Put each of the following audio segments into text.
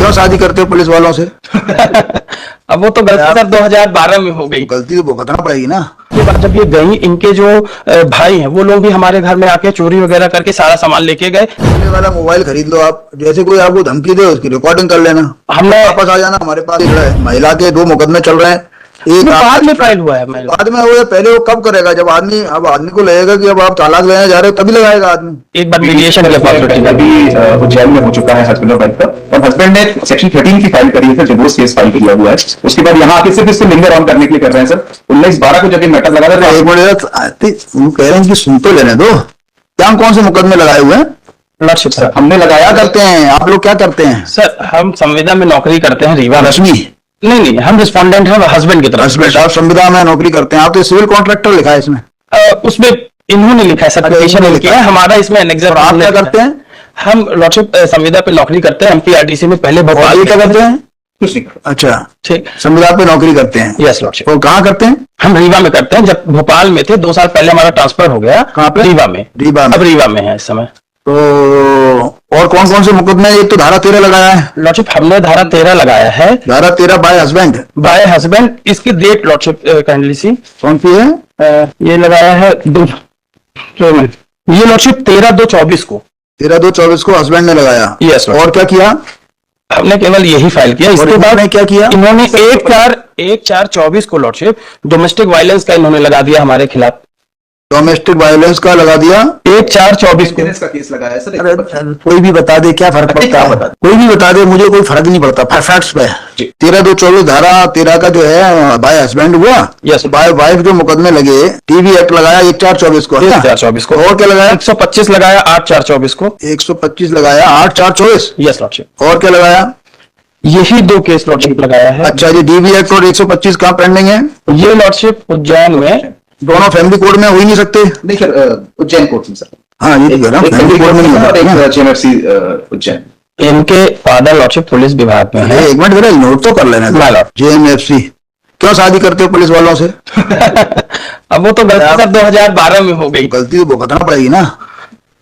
क्यों शादी करते हो पुलिस वालों से? अब वो तो गलती सर 2012 में हो गई। गलती तो भुगतना पड़ेगी ना। ये बात जब ये गई, इनके जो भाई हैं वो लोग भी हमारे घर में आके चोरी वगैरह करके सारा सामान लेके गए। ये वाला मोबाइल खरीद लो आप, जैसे कोई आपको धमकी दे उसकी रिकॉर्डिंग कर लेना, हमने वापस आ जाना हमारे पास। महिला के 2 मुकदमे चल रहे हैं, एक बाद में फाइल हुआ है। बाद में हुआ, पहले वो कब करेगा? जब आदमी को लगेगा कि अब आप तालाक लेने जा रहे हो तभी लगाएगा आदमी। एक बार मीडिएशन के अभी उज्जैन में हो चुका है हस्बैंड और वाइफ का, और हस्बैंड ने सेक्शन 13 की फाइल करी है सर, डिवोर्स केस फाइल किया हुआ है। उसके बाद यहाँ आके सिर्फ इसको लिंगर ऑन करने के लिए कर रहे हैं सर। 19/12 को जब ये मैटर लगा था, एक मिनट कह रहे हैं कि सुन तो लेने दो, क्या कौन से मुकदमे लगाए हुए हैं? लॉर्डशिप सर हमने लगाया करते हैं, आप लोग क्या करते हैं? सर हम संविदा में नौकरी करते हैं, रीवा रश्मि नहीं, हम रिस्पोंडेंट हैं हस्बैंड की तरफ। हस्बैंड आप संविदा में नौकरी करते हैं, आप तो सिविल कॉन्ट्रैक्टर लिखा है इसमें। उसमें इन्होंने लिखा है, सर्टिफिकेशन नहीं किया है हमारा इसमें एनेक्सर। आप क्या करते हैं? हम लॉर्डशिप संविदा पे नौकरी करते हैं एमपीआरटीसी में, पहले भोपाल। क्या करते हैं? कुछ नहीं। अच्छा, ठीक, संविदा पे नौकरी करते हैं। Yes lordship. और कहाँ करते हैं? हम रीवा में करते हैं। जब भोपाल में थे 2 साल पहले हमारा ट्रांसफर हो गया। कहाँ पे? रीवा में। रीवा में। अब रीवा में है इस समय। तो और कौन कौन से मुकदमे? एक तो धारा 13 लगाया है लॉर्डशिप, हमने धारा 13 लगाया है। धारा 13 बाय हस्बैंड। इसकी डेट लॉर्डशिप काइंडली सी कौन सी है? ये लगाया है ये लॉर्डशिप 13/2/24 को। 13/2/24 को हस्बैंड ने लगाया। यस। और क्या किया? हमने केवल यही फाइल किया। इसके बाद ने क्या किया? इन्होंने 1/4/24 को लॉर्डशिप डोमेस्टिक वायलेंस का इन्होंने लगा दिया हमारे खिलाफ। डोमेस्टिक वायलेंस का लगा दिया 1/4/24 को। का केस लगाया है सर। अरे कोई भी बता दे, क्या फर्क पड़ता है? कोई भी बता दे, मुझे कोई फर्क नहीं पड़ता। फैक्ट्स पे 13/2/24 धारा 13 का जो है बाय हस्बैंड हुआ। यस। बाय वाइफ जो मुकदमे लगे, टीवी एक्ट लगाया 1/4/24 को। 1/4/24 को। और क्या लगाया? 125 लगाया 8/4/24 को। 125 लगाया 8/4/24। Yes lordship. और क्या लगाया? यही 2 केस लॉर्डशिप लगाया है। अच्छा जी, डीबी एक्ट और 125 कहाँ पेंडिंग है? ये लॉर्डशिप उज्जैन में, दोनों फैमिली कोर्ट में हो ही नहीं सकते। नहीं सर, उज्जैन कोर्ट में सर। हाँ, ये तो फैमिली कोर्ट में नहीं और एक होता। जेएमएफसी उज्जैन। इनके फादर लॉर्डशिप पुलिस विभाग में है। एक मिनट, मेरा नोट तो कर लेना। जेएमएफसी क्यों शादी करते हो पुलिस वालों से? अब वो तो गलती सर 2012 में हो गई। गलती तो भुगतना पड़ेगी ना।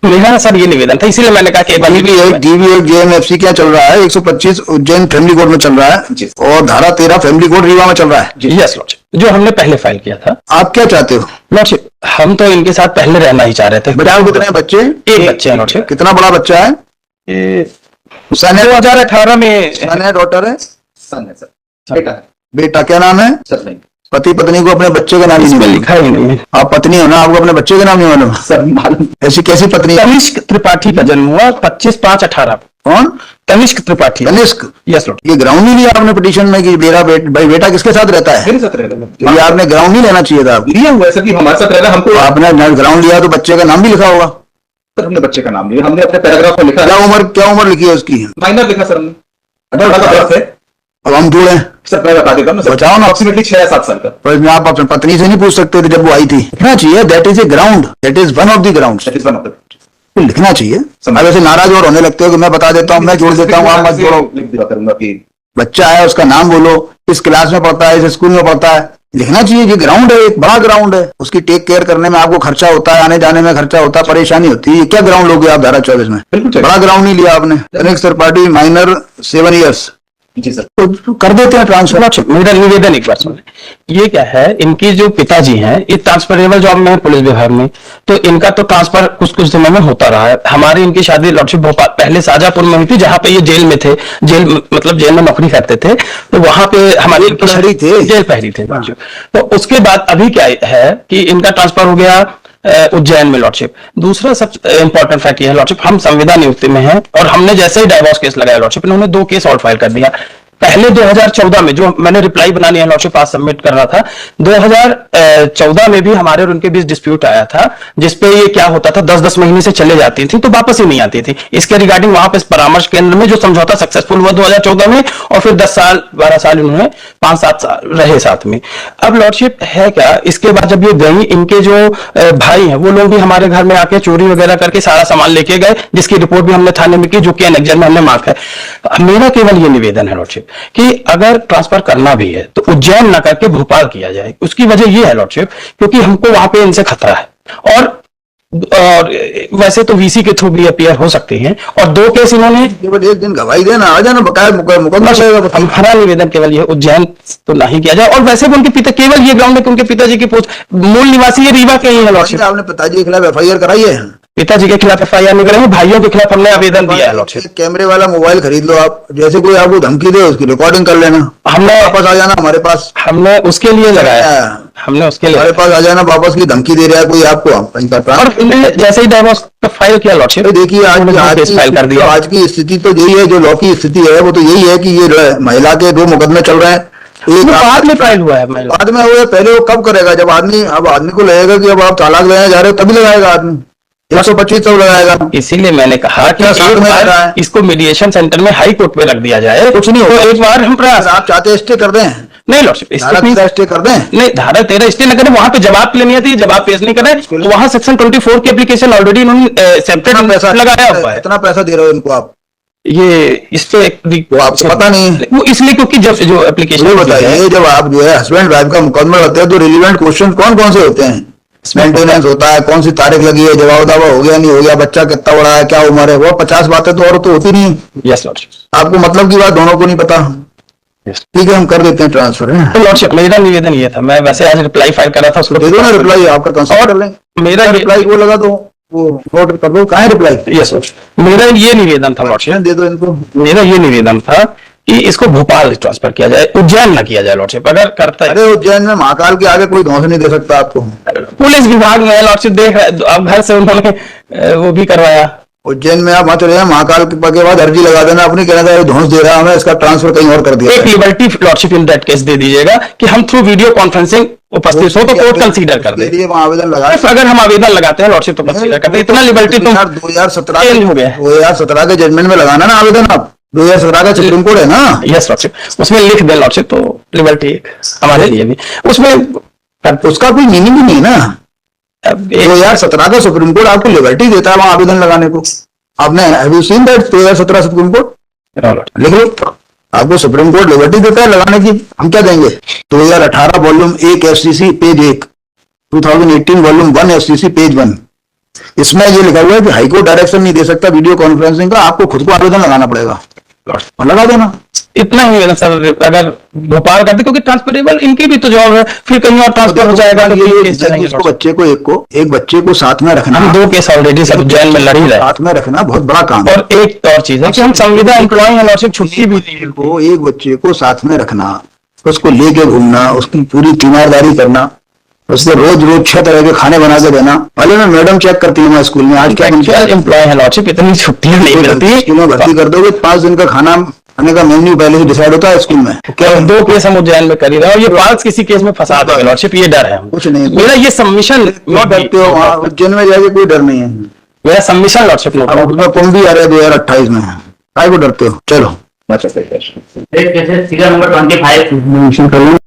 मेरा सर ये निवेदन था, इसीलिए मैंने कहा कि डीबी एक जेएमएफसी क्या चल रहा है? 125 उज्जैन फैमिली कोर्ट में चल रहा है और धारा 13 फैमिली कोर्ट रीवा में चल रहा है। यस लॉर्डशिप, जो हमने पहले फाइल किया था। आप क्या चाहते हो? लॉर्डशिप हम तो इनके साथ पहले रहना ही चाह रहे थे। बताओ कितने बच्चे? एक बच्चे हैं लॉर्डशिप। कितना बड़ा बच्चा है? सन है? 2018 में सन है, डॉटर है? सन है सर। बेटा है। बेटा क्या नाम है? सर नहीं पति पत्नी को अपने बच्चे का नाम ही नहीं लिखा ही नहीं है। आप पत्नी हो ना, आपको अपने बच्चे का नाम नहीं मालूम? सर मालूम। ऐसी कैसी पत्नी? तनिष्क त्रिपाठी का जन्म हुआ 25/5/18। कौन? तनिष्क त्रिपाठी। तनिष्क। Yes lord. ये ग्राउंड नहीं लिया आपने पिटीशन में कि मेरा भाई बेटा किसके साथ रहता है? मेरे साथ रहेगा। ये आपने ग्राउंड नहीं लेना चाहिए था। लिया हुआ है सर कि हमारे साथ रहना। हमको आपने ग्राउंड लिया तो बच्चे का नाम भी लिखा होगा। सर हमने बच्चे का नाम लिया, हमने अपने पैराग्राफ में लिखा। क्या उम्र लिखी है उसकी? माइनर लिखा सर हमने। अडल्ट का बर्थ है। अब हम जोड़े सर मैं बता देता हूँ सर। बताओ ना। अप्रोक्सीमेटली 6 या 7 साल का। पर इसमें आप अपनी पत्नी से नहीं पूछ सकते थे जब वो आई थी? लिखना चाहिए that is a ground, that is one of the ground. That is one of the- लिखना चाहिए। समझ। अब ऐसे नाराज और होने लगते हो कि मैं बता देता हूँ, मैं जोड़ देता हूँ, आप मत जोड़ो। लिख दिया करूंगा कि बच्चा है, उसका नाम बोलो, किस क्लास में पढ़ता है, इस स्कूल में पढ़ता है, लिखना चाहिए। ये ग्राउंड है, एक बड़ा ग्राउंड है, उसकी टेक केयर करने में आपको खर्चा होता है, आने जाने में खर्चा होता है, परेशानी होती है। ये क्या ग्राउंड लोगे आप धारा 24 में? बिल्कुल बड़ा ग्राउंड नहीं लिया आपने। Next third party minor 7 years जी सर। तो कर देते हैं ट्रांसफर। मेरा निवेदन एक बार सुनिए। ये क्या है, इनकी जो पिताजी हैं ये ट्रांसफरेबल जॉब में है पुलिस विभाग में, तो इनका तो ट्रांसफर कुछ समय में होता रहा है। हमारी इनकी शादी लॉर्डशिप भोपाल पहले शाजापुर में हुई थी, जहां पे ये जेल में थे। जेल मतलब जेल में नौकरी करते थे, तो वहां पे हमारी जेल पहरी थे। तो उसके बाद अभी क्या है कि इनका ट्रांसफर हो गया उज्जैन में लॉर्डशिप। दूसरा सबसे इंपॉर्टेंट फैक्ट ये है लॉर्डशिप, हम संविदा नियुक्ति में हैं और हमने जैसे ही डाइवोर्स केस लगाया लॉर्डशिप, इन्होंने 2 केस और फाइल कर दिया। पहले 2014 में, जो मैंने रिप्लाई बनानी है लॉर्डशिप आज सबमिट कर रहा था, 2014 में भी हमारे और उनके बीच डिस्प्यूट आया था, जिसपे ये क्या होता था 10-10 महीने से चले जाती थी तो वापस ही नहीं आती थी। इसके रिगार्डिंग वहां पे परामर्श केंद्र में जो समझौता सक्सेसफुल हुआ 2014 में, और फिर 10 साल 12 साल इन्होंने 5-7 साल रहे साथ में। अब लॉर्डशिप है क्या, इसके बाद जब ये गई, इनके जो भाई हैं वो लोग भी हमारे घर में आके चोरी वगैरह करके सारा सामान लेके गए, जिसकी रिपोर्ट भी हमने थाने में की, जो कि एनेक्जर में हमने मार्क है। मेरा केवल ये निवेदन है लॉर्डशिप कि अगर ट्रांसफर करना भी है तो उज्जैन ना करके भोपाल किया जाए। उसकी वजह यह है लॉर्डशिप, क्योंकि हमको वहां पे इनसे खतरा है। और और वैसे तो वीसी के थ्रू भी अपीयर हो सकते हैं, और 2 केस इन्होंने। केवल एक दिन गवाही देना, आ जाना बकाया मुकदमा चलेगा। हमारा निवेदन केवल ये उज्जैन तो नहीं किया जाए, और वैसे भी उनके पिता, केवल ये ग्राउंड है कि उनके पिताजी की मूल निवासी ये रीवा के ही है लॉर्डशिप। आपने पिताजी के खिलाफ FIR कराई है? पिताजी के खिलाफ FIR नहीं करेंगे, भाइयों के खिलाफ हमने आवेदन दिया है लॉर्डशिप। एक कैमरे वाला मोबाइल खरीद लो आप, जैसे कोई आपको धमकी दे उसकी रिकॉर्डिंग कर लेना, हमने वापस आ जाना हमारे पास। हमने उसके लिए लगाया, हमने उसके लिए हमारे पास आ जाना, वापस की धमकी दे रहा है कोई आपको, और हमने जैसे ही डायवोर्स का फाइल किया लॉर्डशिप, देखिए आज फाइल कर दिया। आज की स्थिति तो यही है, जो लॉ की स्थिति है वो तो यही है कि ये महिला के 2 मुकदमे चल रहे हैं। एक बाद में फाइल हुआ है, बाद में हुआ, पहले वो कब करेगा? जब आदमी को लगेगा कि अब आप तालाक लेने जा रहे हो तभी लगाएगा आदमी, 125 तब लगाएगा। इसीलिए मैंने कहा कि साथ में आ रहा है, इसको मीडिएशन सेंटर में हाई कोर्ट में रख दिया जाए, कुछ नहीं होगा। एक बार हम प्रयास, आप चाहते स्टे कर दें? नहीं लॉर्डशिप, स्टे कर दें? नहीं, धारा 13 स्टे न करें, वहां पे जवाब लेनी आती है, जवाब पेश नहीं करें, तो वहां सेक्शन 24 की एप्लीकेशन ऑलरेडी इन्होंने सेपरेट पैसा लगाया हुआ है। इतना पैसा दे रहे हो इनको आप? ये इस पे वो आपको पता नहीं है? वो इसलिए क्योंकि जब जो एप्लीकेशन बताइए, जब आप जो है हस्बैंड वाइफ का मुकदमा होता है तो रिलीवेंट क्वेश्चन कौन कौन से होते हैं? मेंटेनेंस होता है, कौन सी तारीख लगी है, जवाब दावा हो गया नहीं हो गया, बच्चा कितना बड़ा है, क्या उम्र है, वो 50 बातें तो और तो होती नहीं। यस लॉर्डशिप, आपको मतलब की बात दोनों को नहीं पता। ठीक है, हम कर देते हैं ट्रांसफर। तो लॉर्डशिप मेरा निवेदन ये था, मैं वैसे आज रिप्लाई फाइल कर रहा था, उसको दे दो ना रिप्लाई, आपका कंसल्ट कर लें। मेरा रिप्लाई वो लगा दो, वो नोट कर दो, कहाँ है रिप्लाई? यस लॉर्डशिप, मेरा ये निवेदन था लॉर्डशिप, दे दो इनको। मेरा ये निवेदन था कि इसको भोपाल ट्रांसफर किया जाए, उज्जैन ना किया जाए लॉर्डशिप, अगर करता है। अरे उज्जैन में महाकाल के आगे कोई धौंस नहीं दे सकता आपको। पुलिस विभाग में लॉर्डशिप देख रहा है, अब घर से उन्होंने वो भी करवाया। उज्जैन में आप मत रहे, महाकाल के बाद अर्जी लगा देना अपनी, कहना था धौंस दे रहा हमें, इसका ट्रांसफर कहीं और कर दिया। एक liberty lordship in that case दे दीजिएगा कि हम थ्रू वीडियो कॉन्फ्रेंसिंग उपस्थित हो तो कोर्ट कंसीडर कर दे। आवेदन लगाए, अगर हम आवेदन लगाते हैं लॉर्डशिप तो कंसीडर करते हैं, इतना लिबर्टी तो 2017 हो गया, 2017 के जजमेंट में लगाना ना आवेदन आप, 2017 का सुप्रीम कोर्ट है ना। यस लॉर्डशिप, उसमें लिख दे लॉर्डशिप, तो लिबर्टी हमारे लिए भी उसमें उसका कोई मीनिंग ही नहीं ना। 2017 का सुप्रीम कोर्ट आपको लिबर्टी देता है वहां आवेदन लगाने को। आपने have you seen that 2017 supreme court? लिख लो, आपको सुप्रीम कोर्ट लिबर्टी देता है लगाने की, हम क्या देंगे? 2018 volume 1 FCC page 1, 2018 volume 1 FCC page 1, इसमें ये लिखा हुआ है कि हाईकोर्ट डायरेक्शन नहीं दे सकता वीडियो कॉन्फ्रेंसिंग का, आपको खुद को आवेदन लगाना पड़ेगा, और लगा देना। इतना ही है सर, अगर भोपाल करते, क्योंकि ट्रांसफरेबल इनकी भी तो जॉब है, फिर कहीं और ट्रांसफर हो जाएगा तो ये केस चलेंगे। इसको एक बच्चे को साथ में रखना, हम 2 केस ऑलरेडी सब उज्जैन में लड़ ही रहे, साथ में रखना बहुत बड़ा काम है। और एक और चीज है कि हम संविदा एम्प्लॉय हैं लॉर्डशिप, छुट्टी भी दी को एक बच्चे को साथ में रखना, उसको लेके घूमना, उसकी पूरी तीमारदारी करना, उससे रोज रोज 6 तरह के खाने बना के देना। पहले मैं मैडम चेक करती हूँ मैं स्कूल में आज क्या एम्प्लॉय है लॉर्डशिप, इतनी छुट्टियां नहीं मिलती। स्कूल में भर्ती कर दोगे 5 दिन का खाना खाने का मेन्यू पहले से डिसाइड होता है स्कूल में। क्या 2 केस हम उज्जैन में कर ही रहे हैं, और ये पास किसी केस में फंसा देगा लॉर्डशिप, ये डर है। कुछ नहीं, मेरा ये सबमिशन डरते हो वहाँ उज्जैन में जाके, कोई डर नहीं है मेरा सबमिशन लॉर्डशिप नोट। उसमें कुंभ भी आ रहा है 2028 में, काय को डरते हो? चलो केसेस सीरियल नंबर 25